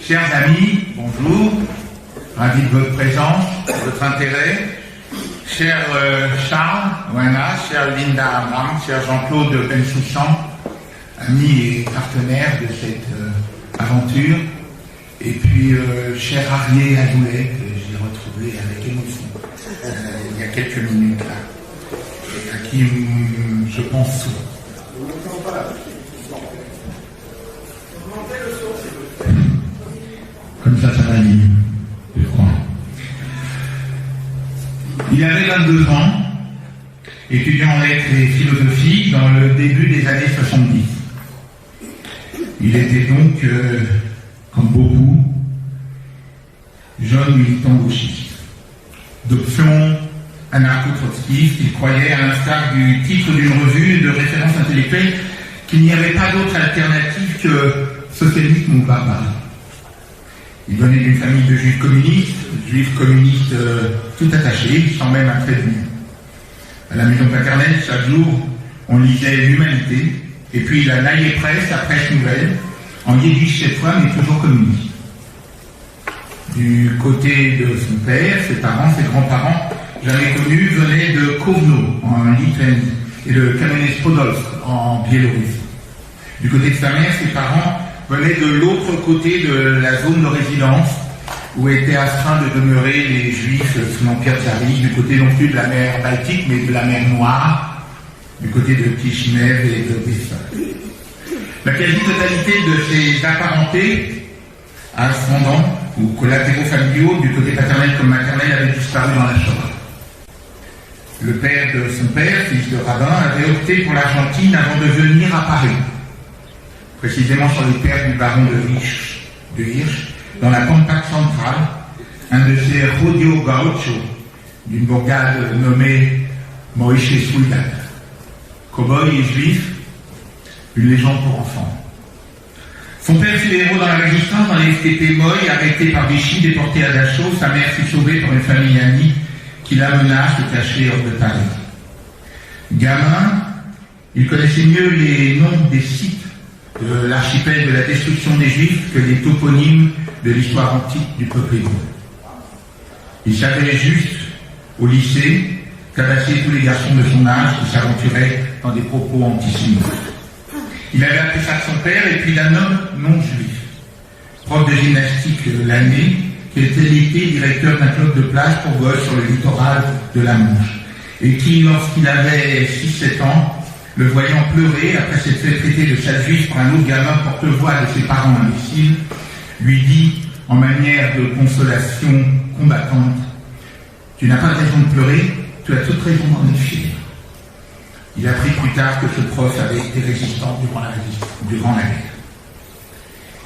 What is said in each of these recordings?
Chers amis, bonjour, ravi de votre présence, de votre intérêt. Cher Charles Ouana, cher Linda Abraham, cher Jean-Claude Bensoussan, amis et partenaires de cette aventure, et puis cher Arié Azoulay, que j'ai retrouvé avec émotion il y a quelques minutes là, et à qui je pense souvent. Comme ça va mieux, je crois. Il avait 22 ans, étudiant en lettres et philosophie dans le début des années 70. Il était donc, comme beaucoup, jeune militant gauchiste. D'option anarcho-trotskiste, il croyait, à l'instar du titre d'une revue de référence intellectuelle, qu'il n'y avait pas d'autre alternative que socialisme ou barbarie. Il venait d'une famille de juifs communistes tout attachés, sans même un trait de mur. À la maison paternelle, chaque jour, on lisait l'Humanité, et puis la Neue Presse, la presse nouvelle, en yiddish cette fois, mais toujours communiste. Du côté de son père, ses parents, ses grands-parents, j'avais connu, venaient de Kovno, en Lituanie, et de Kamenets-Podolsk, en Biélorussie. Du côté de sa mère, ses parents venaient de l'autre côté de la zone de résidence où étaient astreints de demeurer les Juifs sous l'Empire tsariste, du côté non plus de la mer Baltique, mais de la mer Noire, du côté de Kishinev et de Bessel. La quasi-totalité de ces apparentés, ascendants ou collatéraux familiaux, du côté paternel comme maternel, avaient disparu dans la Shoah. Le père de son père, fils de rabbin, avait opté pour l'Argentine avant de venir à Paris, précisément sur les terres du baron de Hirsch, dans la Pampa centrale, un de ces rodio gauchos d'une bourgade nommée Moïse Soledad. Cow-boy et juif, une légende pour enfants. Son père fut héros dans la résistance dans les FTP Moy, arrêté par Vichy, déporté à Dachau. Sa mère fut sauvée par une famille amie qui l'amena à se cacher hors de Paris. Gamin, il connaissait mieux les noms des sites de l'archipel de la destruction des Juifs que les toponymes de l'histoire antique du peuple hébreu. Il savait juste, au lycée, tabasser tous les garçons de son âge qui s'aventuraient dans des propos antisémites. Il avait appris ça de son père et puis d'un homme non juif, prof de gymnastique l'année, qui était l'été directeur d'un club de plage pour gosses sur le littoral de la Manche, et qui, lorsqu'il avait 6-7 ans, le voyant pleurer après s'être fait traiter de sale juif par un autre gamin porte-voix de ses parents imbéciles, lui dit, en manière de consolation combattante, « Tu n'as pas raison de pleurer, tu as toute raison d'en être fier. » Il apprit plus tard que ce prof avait été résistant durant la guerre.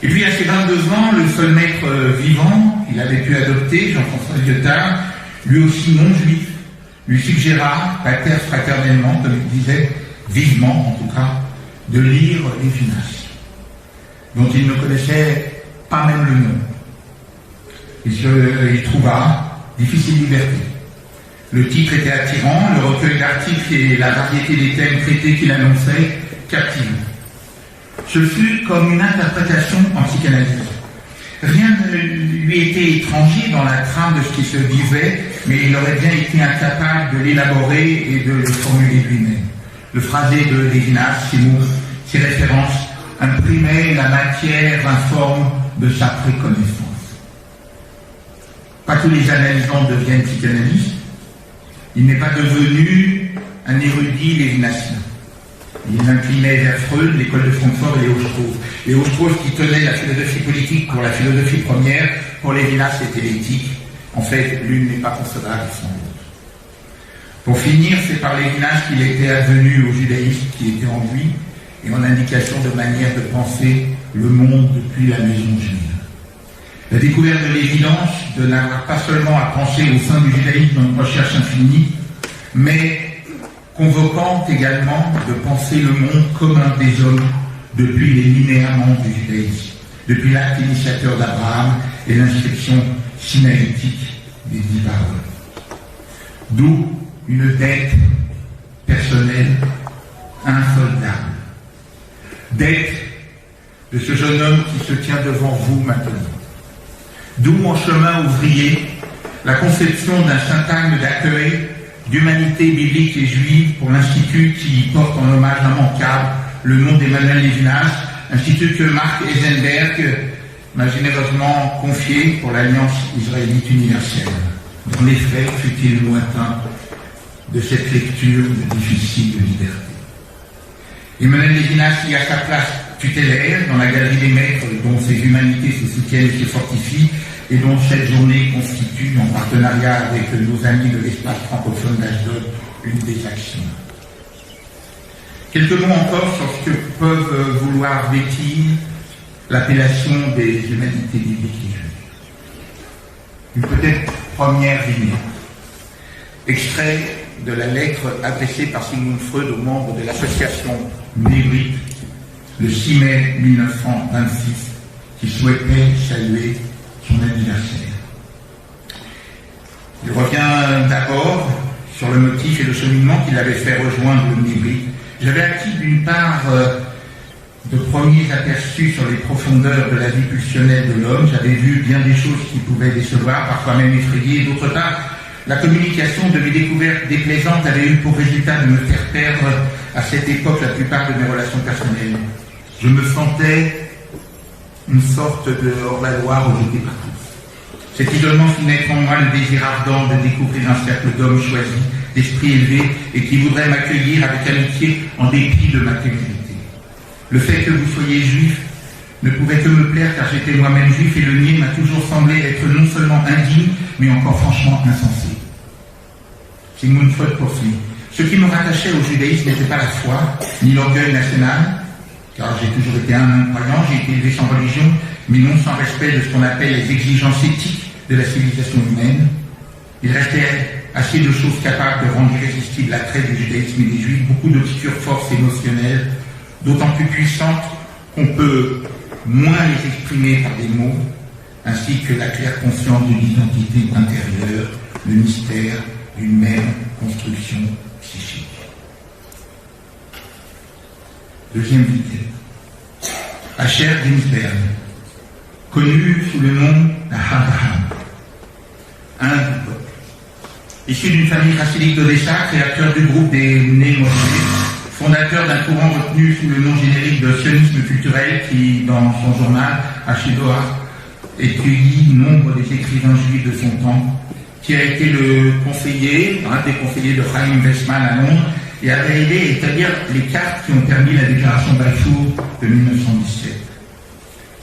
Et puis à ses 22 ans, le seul maître vivant qu'il avait pu adopter, Jean-François Lyotard, lui aussi non juif, lui suggéra, pater fraternellement, comme il disait, vivement en tout cas, de lire Lévinas, dont il ne connaissait pas même le nom. Il trouva Difficile liberté. Le titre était attirant, le recueil d'articles et la variété des thèmes traités qu'il annonçait captivant. Ce fut comme une interprétation en psychanalyse. Rien ne lui était étranger dans la trame de ce qui se vivait, mais il aurait bien été incapable de l'élaborer et de le formuler lui-même. Le phrasé de Lévinas, ses mots, ses références, imprimaient la matière informe de sa préconnaissance. Pas tous les analysants deviennent psychanalystes. Il n'est pas devenu un érudit lévinassien. Il inclinait vers Freud, l'école de Francfort et Léo-Strauss. Léo-Strauss qui tenait la philosophie politique pour la philosophie première, pour Lévinas c'était l'éthique. En fait, l'une n'est pas concevable sans l'autre. Pour finir, c'est par Lévinas qu'il était advenu au judaïsme qui était en lui et en indication de manière de penser le monde depuis la maison juive. La découverte de l'évidence de n'avoir pas seulement à penser au sein du judaïsme dans une recherche infinie, mais convoquant également de penser le monde commun des hommes depuis les linéaments du judaïsme, depuis l'acte initiateur d'Abraham et l'inscription sinaïtique des 10 paroles. D'où une dette personnelle insoldable. Dette de ce jeune homme qui se tient devant vous maintenant. D'où en chemin ouvrier la conception d'un syntagme d'accueil, d'humanité biblique et juive pour l'Institut qui porte en hommage immanquable le nom d'Emmanuel Levinas, institut que Marc Eisenberg m'a généreusement confié pour l'Alliance israélite universelle. Dans les faits, fut-il lointain de cette lecture difficile de liberté. Emmanuel Levinas y a sa place tutélaire dans la galerie des maîtres dont ces humanités se soutiennent et se fortifient et dont cette journée constitue, en partenariat avec nos amis de l'espace francophone d'Ashdod, une des actions. Quelques mots encore sur ce que peuvent vouloir vêtir l'appellation des humanités bibliques. Une peut-être première vignette, extrait de la lettre adressée par Sigmund Freud aux membres de l'association Nébrite le 6 mai 1926, qui souhaitait saluer son anniversaire. Il revient d'abord sur le motif et le cheminement qui l'avait fait rejoindre le Nébrite. J'avais acquis d'une part de premiers aperçus sur les profondeurs de la vie pulsionnelle de l'homme. J'avais vu bien des choses qui pouvaient décevoir, parfois même effrayer. D'autre part, la communication de mes découvertes déplaisantes avait eu pour résultat de me faire perdre à cette époque la plupart de mes relations personnelles. Je me sentais une sorte de hors-la-loi rejeté par tous. Cet isolement fit naître en moi le désir ardent de découvrir un cercle d'hommes choisis, d'esprit élevé, et qui voudraient m'accueillir avec amitié en dépit de ma témérité. Le fait que vous soyez juif ne pouvait que me plaire car j'étais moi-même juif et le nier m'a toujours semblé être non seulement indigne, mais encore franchement insensé. Sigmund Freud poursuit. Ce qui me rattachait au judaïsme n'était pas la foi, ni l'orgueil national, car j'ai toujours été un croyant, j'ai été élevé sans religion, mais non sans respect de ce qu'on appelle les exigences éthiques de la civilisation humaine. Il restait assez de choses capables de rendre irrésistible l'attrait du judaïsme et des juifs, beaucoup d'obscures forces émotionnelles, d'autant plus puissantes qu'on peut moins les exprimer par des mots, ainsi que la claire conscience d'une identité intérieure, le mystère d'une même construction psychique. Deuxième vidéo. Asher Ginsberg, connu sous le nom d'Abraham, un du peuple. Issu d'une famille racidique d'Odessa, créateur du groupe des Némosés, fondateur d'un courant retenu sous le nom générique de sionisme culturel qui, dans son journal, Ashidoa, écueillit nombre des écrivains juifs de son temps, qui a été le conseiller, un des conseillers de Chaim Weizmann à Londres, et avait aidé à établir les cartes qui ont permis la déclaration Balfour de 1917.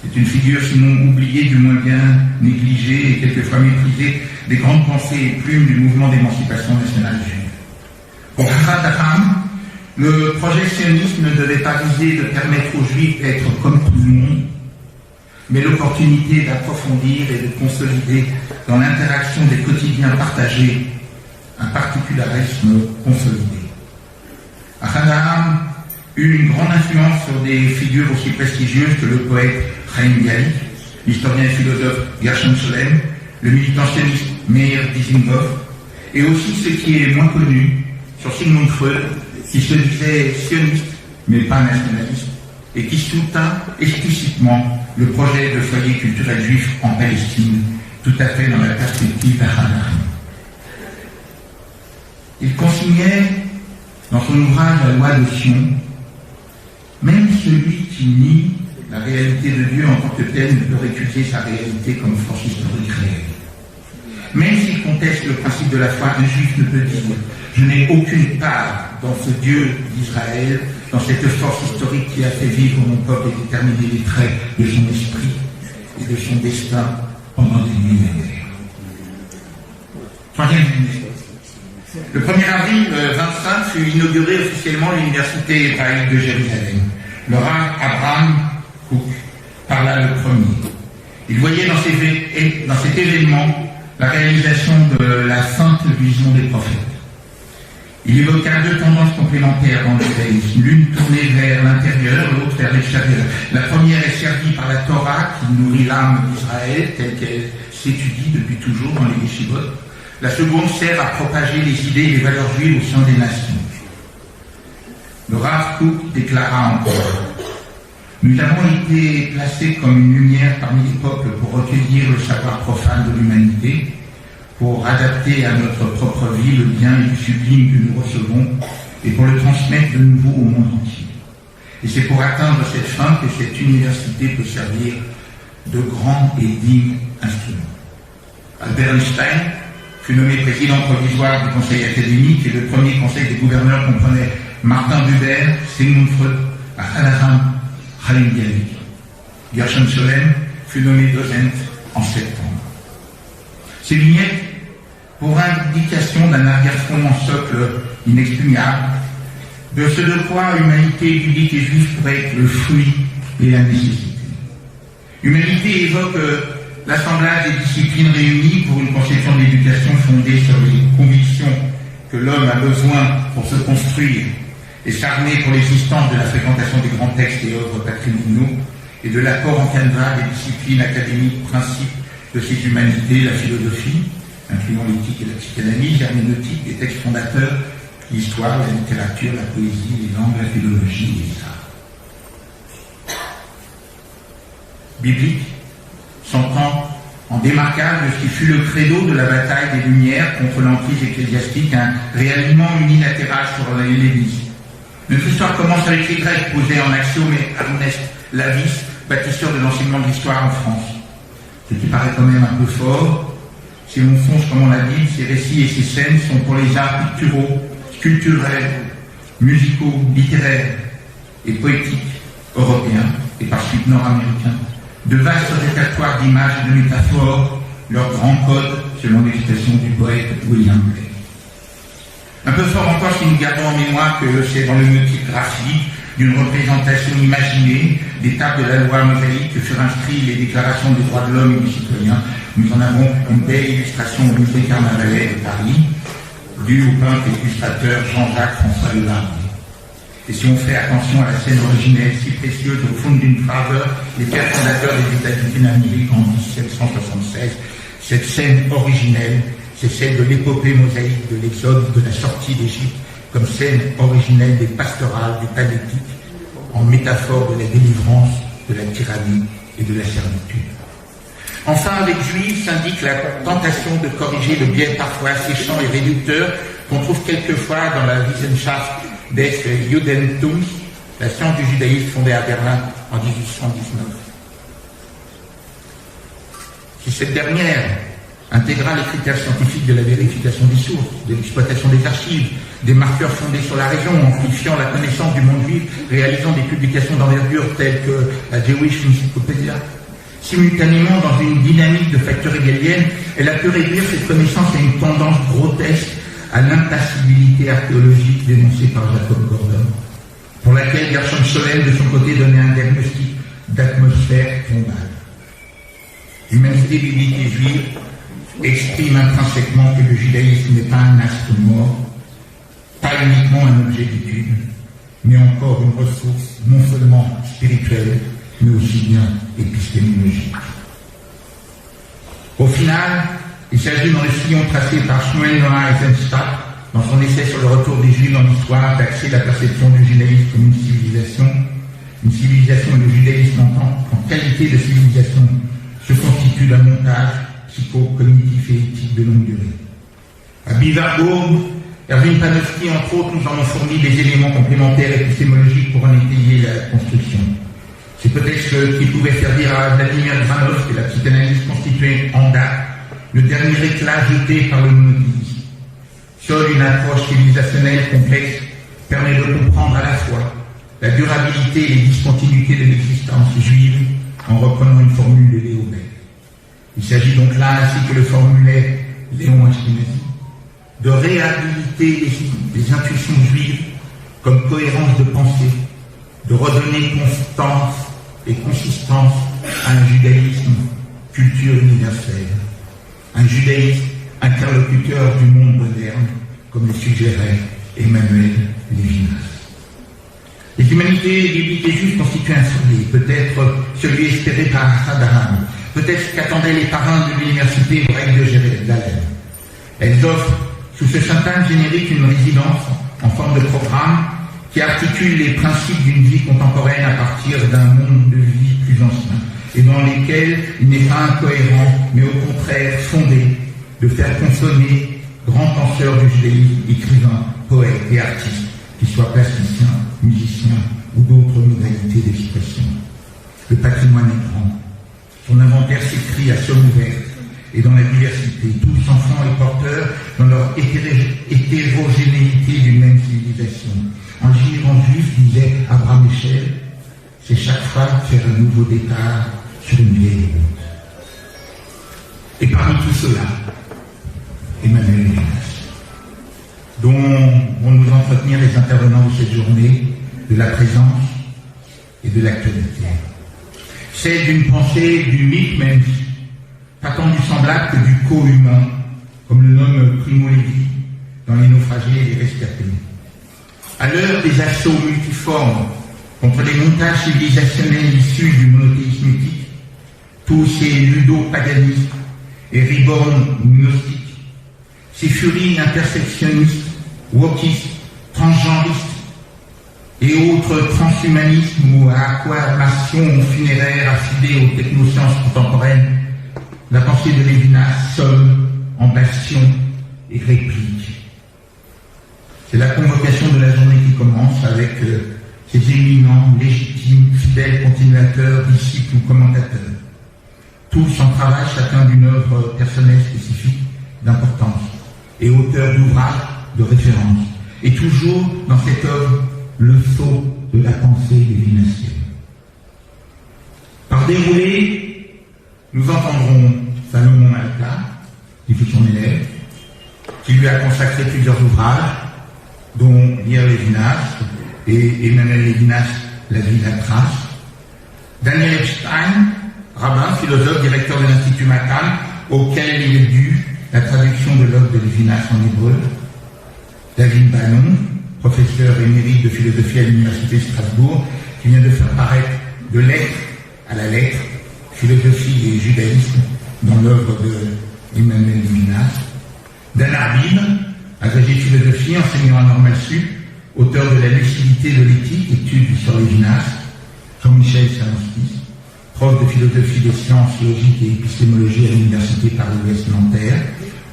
C'est une figure sinon oubliée, du moins bien négligée et quelquefois méprisée des grandes pensées et plumes du mouvement d'émancipation nationale juive. Pour Abraham, le projet sioniste ne devait pas viser de permettre aux Juifs d'être comme tout le monde, mais l'opportunité d'approfondir et de consolider dans l'interaction des quotidiens partagés un particularisme consolidé. Abraham eut une grande influence sur des figures aussi prestigieuses que le poète Chaim Bialik, l'historien et philosophe Gershom Scholem, le militant sioniste Meir Dizengoff, et aussi ce qui est moins connu sur Sigmund Freud, qui se disait sioniste, mais pas nationaliste, et qui soutint explicitement le projet de foyer culturel juif en Palestine, tout à fait dans la perspective d'Abraham. Il consignait dans son ouvrage La loi de Sion, même celui qui nie la réalité de Dieu en tant que tel ne peut récuser sa réalité comme force historique réelle. Même s'il conteste le principe de la foi, un juif ne peut dire « Je n'ai aucune part dans ce Dieu d'Israël, dans cette force historique qui a fait vivre mon peuple et déterminer les traits de son esprit et de son destin pendant des millénaires. » Troisième année. Le 1er avril 25 fut inaugurée officiellement l'université hébraïque de Jérusalem. Le Rav Abraham Kook parla le premier. Il voyait dans cet événement la réalisation de la sainte vision des prophètes. Il évoqua deux tendances complémentaires dans le judaïsme, l'une tournée vers l'intérieur, l'autre vers l'extérieur. La première est servie par la Torah qui nourrit l'âme d'Israël telle qu'elle s'étudie depuis toujours dans les yeshivot. La seconde sert à propager les idées et les valeurs juives au sein des nations. Le Rav Kook déclara encore « Nous avons été placés comme une lumière parmi les peuples pour recueillir recueillir le savoir profane de l'humanité, pour adapter à notre propre vie le bien et le sublime que nous recevons, et pour le transmettre de nouveau au monde entier. Et c'est pour atteindre cette fin que cette université peut servir de grand et digne instrument. Albert Einstein fut nommé président provisoire du conseil académique, et le premier conseil des gouverneurs comprenait Martin Buber, Sigmund Freud, Abraham Bialik. Gershom Scholem fut nommé docent en septembre. Ces vignettes, pour indication d'un arrière-fond en socle inexpugnable, de ce de quoi humanité biblique et juive pourrait être le fruit et la nécessité. Humanité évoque l'assemblage des disciplines réunies pour une conception de l'éducation fondée sur les convictions que l'homme a besoin pour se construire et s'armer pour l'existence de la fréquentation des grands textes et œuvres patrimoniaux, et de l'accord en canevas des disciplines académiques principes de ces humanités, la philosophie, incluant l'éthique et la psychanalyse, l'herméneutique, les textes fondateurs, l'histoire, la littérature, la poésie, les langues, la philologie et les arts. Biblique s'entend en démarquage de ce qui fut le credo de la bataille des Lumières contre l'emprise ecclésiastique, un réalignement unilatéral sur l'Hellénisme. Notre histoire commence avec les Grecs posés en axiome et Ernest Lavis, bâtisseur de l'enseignement de l'histoire en France. Ce qui paraît quand même un peu fort, si on fonce comme on l'a dit, ces récits et ces scènes sont pour les arts picturaux, culturels, musicaux, littéraires et poétiques européens et par suite nord-américains, de vastes répertoires d'images et de métaphores, leur grand code selon l'expression du poète William Blake. Un peu fort encore si nous gardons en mémoire que c'est dans le motif graphique d'une représentation imaginée des tables de la loi mosaïque que furent inscrites les déclarations des droits de l'homme et du citoyen. Nous en avons une belle illustration au musée Carnavalet de Paris, due au peintre et illustrateur Jean-Jacques François Levardier. Et si on fait attention à la scène originelle si précieuse au fond d'une faveur, les pères fondateurs des États-Unis d'Amérique en 1776, cette scène originelle, c'est celle de l'épopée mosaïque de l'Exode, de la sortie d'Égypte, comme scène originelle des pastorales, des palétiques, en métaphore de la délivrance, de la tyrannie et de la servitude. Enfin, avec Juif s'indique la tentation de corriger le biais parfois asséchant et réducteur qu'on trouve quelquefois dans la Wissenschaft des Judentums, la science du judaïsme fondée à Berlin en 1819. Si cette dernière intégra les critères scientifiques de la vérification des sources, de l'exploitation des archives, des marqueurs fondés sur la région, amplifiant la connaissance du monde juif, réalisant des publications d'envergure telles que la Jewish Encyclopedia. Simultanément, dans une dynamique de facteurs hégélienne, elle a pu réduire cette connaissance à une tendance grotesque à l'impassibilité archéologique dénoncée par Jacob Gordon, pour laquelle Gershom Scholem, de son côté, donnait un diagnostic d'atmosphère tombale. L'humanité biblique et juive exprime intrinsèquement que le judaïsme n'est pas un astre mort, pas uniquement un objet d'étude, mais encore une ressource non seulement spirituelle, mais aussi bien épistémologique. Au final, il s'agit dans le sillon tracé par Shmuel Noah Eisenstadt, dans son essai sur le retour des Juifs dans l'histoire, d'axer la perception du judaïsme comme une civilisation et le judaïsme en qualité de civilisation se constitue d'un montage psycho-cognitif et éthique de longue durée. À Bivarbourg, Erwin Panofsky, entre autres, nous en ont fourni des éléments complémentaires épistémologiques pour en étayer la construction. C'est peut-être ce qui pouvait faire dire à Vladimir Granov que la psychanalyse constituait en date le dernier éclat jeté par le monothéisme. Seule une approche civilisationnelle complexe permet de comprendre à la fois la durabilité et les discontinuités de l'existence juive en reprenant une formule de Léo Baer. Il s'agit donc là, ainsi que le formulait Léon Ashkenazi, de réhabiliter les intuitions juives comme cohérence de pensée, de redonner constance et consistance à un judaïsme culture universelle, un judaïsme interlocuteur du monde moderne, comme le suggérait Emmanuel Lévinas. Les humanités bibliques et juives constituent un sommet, peut-être celui espéré par Abraham, peut-être ce qu'attendaient les parrains de l'université hébraïque de Jérusalem. Elles offrent sous ce syntagme générique une résidence en forme de programme qui articule les principes d'une vie contemporaine à partir d'un monde de vie plus ancien. et dans lesquels il n'est pas incohérent, mais au contraire fondé, de faire consommer grands penseurs du judaïsme, écrivains, poètes et artistes, qu'ils soient plasticiens, musiciens ou d'autres modalités d'expression. Le patrimoine est grand. Son inventaire s'écrit à somme ouverte et dans la diversité, tous enfants et porteurs dans leur hétérogénéité d'une même civilisation. Un giron juif disait Abraham Echel, c'est chaque fois faire un nouveau départ sur une vieille route. Et parmi tout cela, Emmanuel Levinas, dont vont nous entretenir les intervenants de cette journée, de la présence et de l'actualité. Celle d'une pensée, du mythe même, pas tant du semblable que du co-humain, comme le nomme Primo Levi dans Les naufragés et les rescapés. À l'heure des assauts multiformes contre les montages civilisationnels issus du monothéisme éthique, tous ces ludo-paganistes et ribornes gnostiques, ces furies intersectionnistes, wokistes, transgenristes et autres transhumanismes ou aquamations funéraires affidées aux technosciences contemporaines, la pensée de Levinas sonne en bastion et réplique. C'est la convocation de la journée qui commence avec ces éminents, légitimes, fidèles continuateurs, disciples ou commentateurs. Tous en travaillent chacun d'une œuvre personnelle spécifique d'importance et auteurs d'ouvrages de référence. Et toujours dans cette œuvre, le sceau de la pensée lévinassienne. Par déroulé, nous entendrons Salomon Malka, qui fut son élève, qui lui a consacré plusieurs ouvrages, dont Lire Levinas et Emmanuel Levinas, La vie, la trace. Daniel Epstein, rabbin, philosophe, directeur de l'Institut Matam, auquel il est dû la traduction de l'œuvre de Levinas en hébreu. David Ballon, professeur émérite de philosophie à l'Université de Strasbourg, qui vient de faire paraître de lettres à la lettre, philosophie et judaïsme, dans l'œuvre de Emmanuel Levinas. Dan Arbib, agrégé de philosophie, enseignant à Normal Sup, auteur de La lucidité de l'éthique, études sur Levinas. Jean-Michel Salanskis, prof de philosophie des sciences logiques et épistémologie à l'Université Paris-Ouest Nanterre,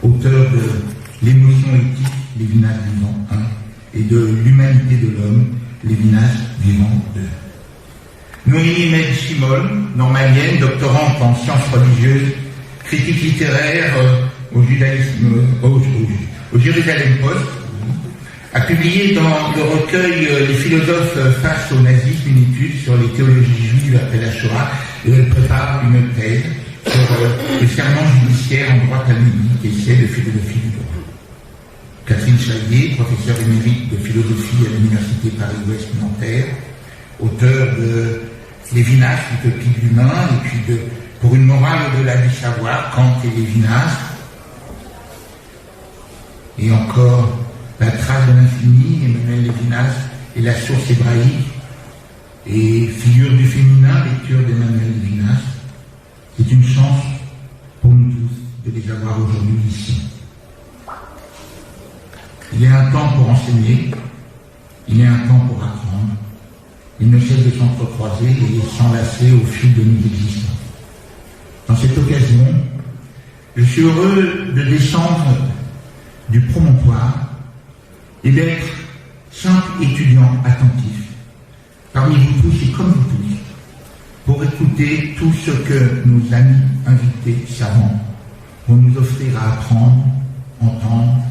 auteur de L'émotion éthique, Levinas vivant 1, et de L'humanité de l'homme, Levinas vivant 2. Noémie Med-Chimol, normalienne, doctorante en sciences religieuses, critique littéraire au Jérusalem Post, a publié dans le recueil Les philosophes face au nazisme une étude sur les théologies juives après la Shoah, et elle prépare une thèse sur le serment judiciaire en droit talmudique et celle de philosophie du droit. Catherine Chaillet, professeure émérite de philosophie à l'Université Paris-Ouest Nanterre, auteur de Lévinas, l'utopie de l'humain, et puis de Pour une morale au-delà du savoir, Kant et Lévinas, et encore La trace de l'infini, Emmanuel Levinas et la source hébraïque, et Figure du féminin, lecture d'Emmanuel Levinas. C'est une chance pour nous tous de les avoir aujourd'hui ici. Il y a un temps pour enseigner, il y a un temps pour apprendre. Ils ne cessent de s'entrecroiser et s'enlacer au fil de nos existences. Dans cette occasion, je suis heureux de descendre du promontoire et d'être simple étudiant attentif, parmi vous tous et comme vous tous, pour écouter tout ce que nos amis invités savants vont nous offrir à apprendre, entendre